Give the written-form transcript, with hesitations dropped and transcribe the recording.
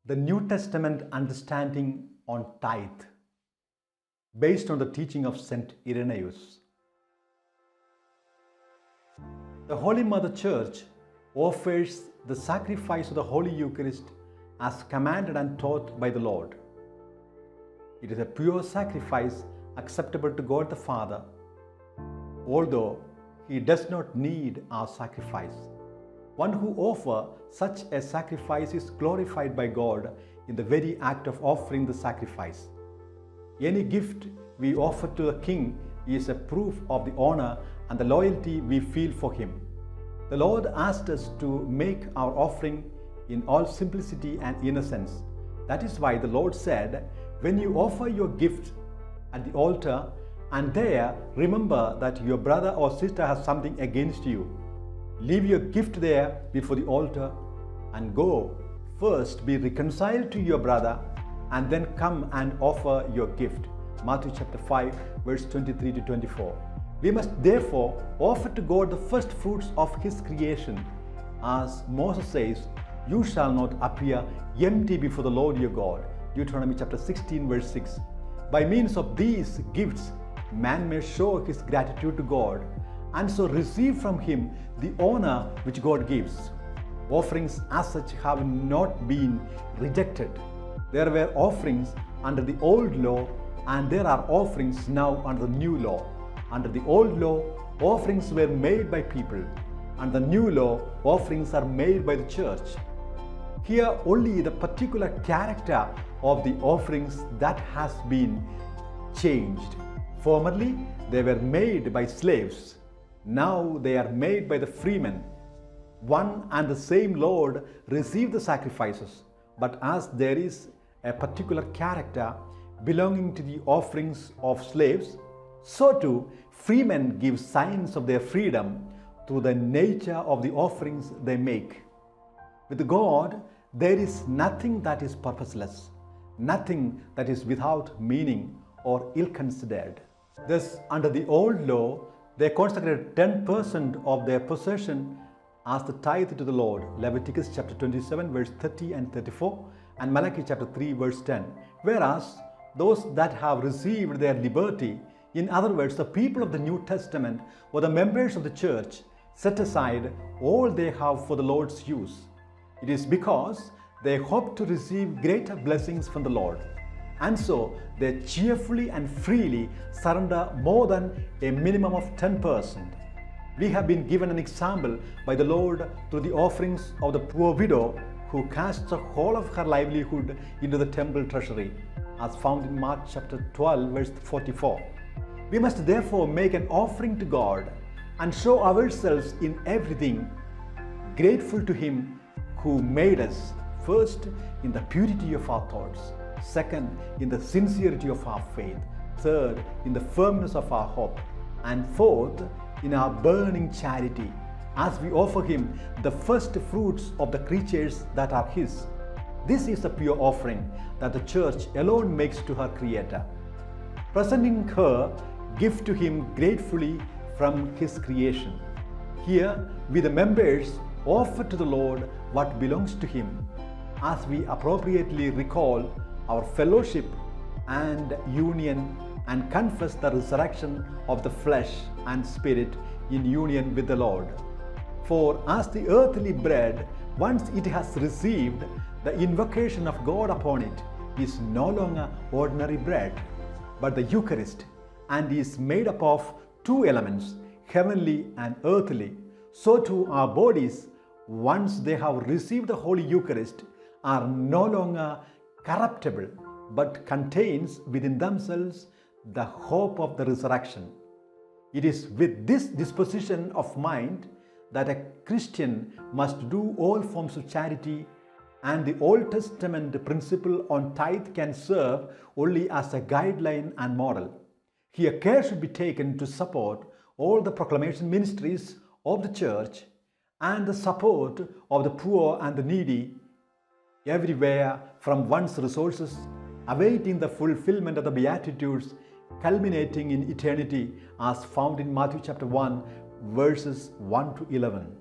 The New Testament understanding on tithe, based on the teaching of St. Iranaeus. The Holy Mother Church offers the sacrifice of the Holy Eucharist as commanded and taught by the Lord. It is a pure sacrifice acceptable to God the Father, although He does not need our sacrifice. One who offers such a sacrifice is glorified by God in the very act of offering the sacrifice. Any gift we offer to the King is a proof of the honor and the loyalty we feel for Him. The Lord asked us to make our offering in all simplicity and innocence. That is why the Lord said, "When you offer your gift at the altar, and there remember that your brother or sister has something against you, leave your gift there before the altar and go. First be reconciled to your brother and then come and offer your gift." Matthew chapter 5 verse 23 to 24. We must therefore offer to God the first fruits of His creation. As Moses says, "You shall not appear empty before the Lord your God." Deuteronomy chapter 16 verse 6. By means of these gifts, man may show his gratitude to God and so receive from Him the honor which God gives. Offerings as such have not been rejected. There were offerings under the old law and there are offerings now under the new law. Under the old law, offerings were made by people. Under the new law, offerings are made by the church. Here only the particular character of the offerings that has been changed. Formerly, they were made by slaves. Now they are made by the freemen. One and the same Lord received the sacrifices, but as there is a particular character belonging to the offerings of slaves, so too freemen give signs of their freedom through the nature of the offerings they make. With God, there is nothing that is purposeless, nothing that is without meaning or ill-considered. Thus, under the old law, they consecrated 10% of their possession as the tithe to the Lord. Leviticus chapter 27 verse 30 and 34 and Malachi chapter 3 verse 10. Whereas those that have received their liberty, in other words, the people of the New Testament or the members of the church, set aside all they have for the Lord's use. It is because they hope to receive greater blessings from the Lord. And so they cheerfully and freely surrender more than a minimum of 10%. We have been given an example by the Lord through the offerings of the poor widow who casts the whole of her livelihood into the temple treasury, as found in Mark chapter 12 verse 44. We must therefore make an offering to God and show ourselves in everything grateful to Him who made us, first in the purity of our thoughts, second in the sincerity of our faith, third in the firmness of our hope, and fourth in our burning charity, as we offer Him the first fruits of the creatures that are His. This is the pure offering that the church alone makes to her Creator, presenting her gift to Him gratefully from His creation. Here we the members offer to the Lord what belongs to Him, as we appropriately recall our fellowship and union and confess the resurrection of the flesh and spirit in union with the Lord. For as the earthly bread, once it has received the invocation of God upon it, is no longer ordinary bread, but the Eucharist, and is made up of two elements, heavenly and earthly, so too our bodies, once they have received the Holy Eucharist, are no longer corruptible, but contains within themselves the hope of the resurrection. It is with this disposition of mind that a Christian must do all forms of charity, and the Old Testament principle on tithe can serve only as a guideline and model. Here care should be taken to support all the proclamation ministries of the church and the support of the poor and the needy everywhere from one's resources, awaiting the fulfillment of the Beatitudes, culminating in eternity, as found in Matthew chapter 1 verses 1 to 11.